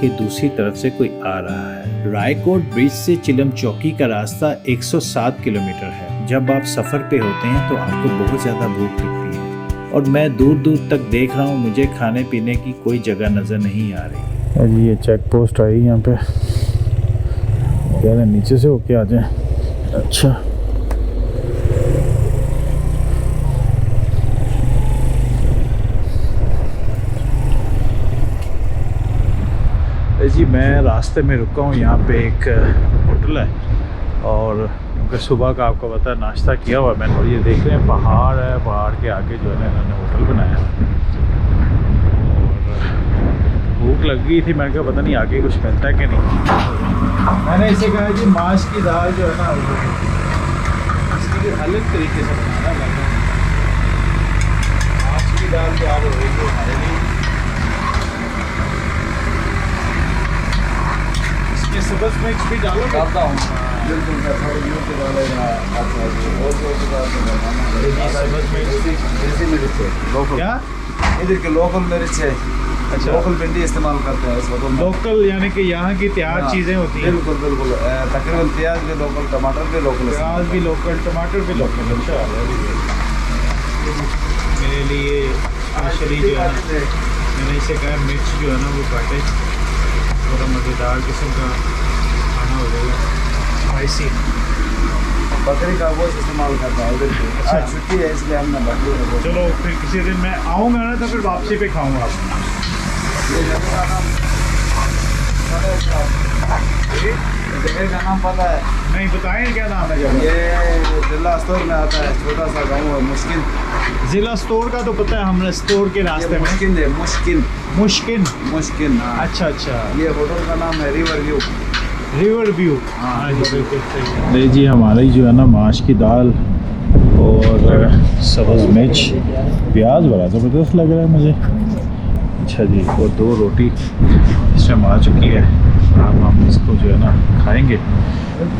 कि दूसरी तरफ से कोई आ रहा है। रायकोट ब्रिज से चिलम चौकी का रास्ता 107 किलोमीटर है। जब आप सफ़र पे होते हैं तो आपको बहुत ज़्यादा भूख लगती है और मैं दूर दूर तक देख रहा हूँ, मुझे खाने पीने की कोई जगह नज़र नहीं आ रही। अजी ये चेक पोस्ट आई यहाँ पे, कह रहे नीचे से होके आ जाए। अच्छा जी, मैं रास्ते में रुका हूँ। यहाँ पे एक होटल है और क्योंकि सुबह का आपको पता है नाश्ता किया हुआ मैंने, और ये देख रहे हैं पहाड़ है, पहाड़ के आगे जो है ना इन्होंने होटल बनाया। और भूख लग गई थी, मैंने कहा पता नहीं आगे कुछ मिलता है कि नहीं। मैंने इसे कहा जी माश की दाल जो है ना इसकी अलग तरीके से बनाना है। माश की दाल तैयार हो रही है हमारे लिए। ये सबस मिक्स भी डालता हूँ बिल्कुल। क्या इधर के लोकल मिर्च है। अच्छा, लोकल भिंडी इस्तेमाल करते हैं इस वक्त। लोकल यानी कि यहाँ की तैयार चीज़ें होती हैं। बिल्कुल बिल्कुल, तकरीबन प्याज भी लोकल, टमाटर भी लोकल, प्याज भी लोकल, टमाटर भी लोकल। अच्छा, मेरे लिए स्पेशली जो है मैंने इसे कहा मिर्च जो है ना वो काटे, थोड़ा मज़ेदार किस्म का खाना हो जाएगा, स्पाइसी। बकरी का गोश्त इस्तेमाल करता है इधर। अच्छा, छुट्टी है इसलिए हमने बकरी का गोश्त। चलो फिर किसी दिन मैं आऊँगा ना तो फिर वापसी पे खाऊँगा। जगह का नाम पता है? नहीं, बताएं क्या नाम है जगह? ये जिला स्टोर में आता है, छोटा सा गाँव है मुश्किल। जिला स्टोर का तो पता है, हमने स्टोर के रास्ते में। मुश्किल है, मुश्किल मुश्किल मुश्किल। हाँ। अच्छा अच्छा, ये होटल का नाम है रिवर व्यू। River view. हाँ जी बिल्कुल सही। नहीं जी, हमारी जो है ना माश की दाल और सब्ज़ मिर्च, प्याज बड़ा ज़बरदस्त लग रहा है मुझे। अच्छा जी, और 2 रोटी इस टाइम आ चुकी है। अब हम इसको जो है ना खाएंगे,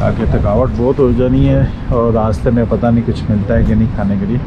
आगे थकावट बहुत हो जानी है और रास्ते में पता नहीं कुछ मिलता है कि नहीं खाने के लिए।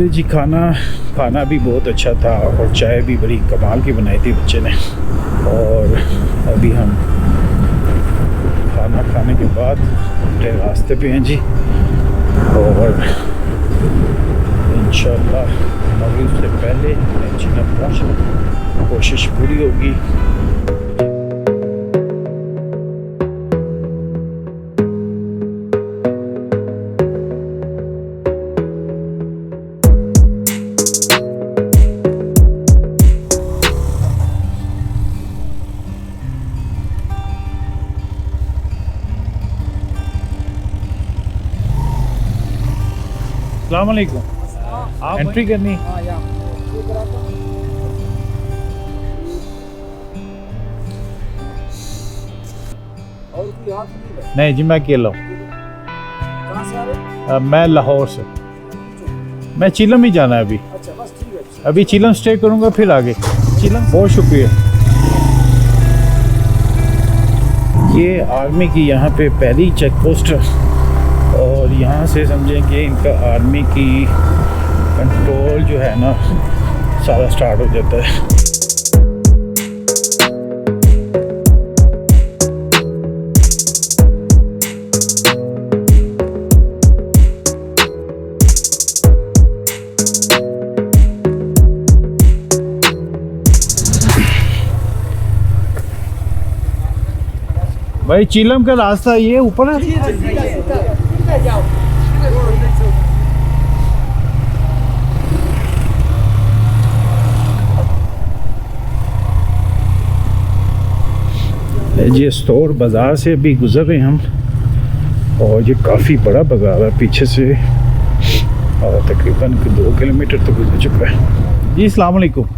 जी खाना भी बहुत अच्छा था और चाय भी बड़ी कमाल की बनाई थी बच्चे ने। और अभी हम खाना खाने के बाद अपने रास्ते पे हैं जी, और इंशाल्लाह मगरिब से पहले चिलम पहुंचने की कोशिश पूरी होगी। अस्सलाम वालेकुम। एंट्री करनी? नहीं जी, मैं अकेला हूँ। मैं लाहौर से। मैं चिलम ही जाना है अभी। अभी चिलम स्टे करूँगा, फिर आगे चिलम। बहुत शुक्रिया। ये आर्मी की यहाँ पे पहली चेक पोस्ट है और यहाँ से समझें कि इनका आर्मी की कंट्रोल जो है ना सारा स्टार्ट हो जाता है। भाई चिलम का रास्ता ये ऊपर है। ये स्टोर बाज़ार से अभी गुजर रहे हैं हम, और ये काफ़ी बड़ा बाज़ार है पीछे से, और तकरीबन 2 किलोमीटर तो गुजर चुका है। जी अस्सलाम वालेकुम।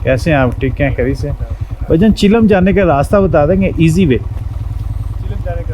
कैसे हैं आप? ठीक हैं, खैरियत से? भजन चिलम जाने का रास्ता बता देंगे, इजी वे? चिलम जाने का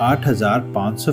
8500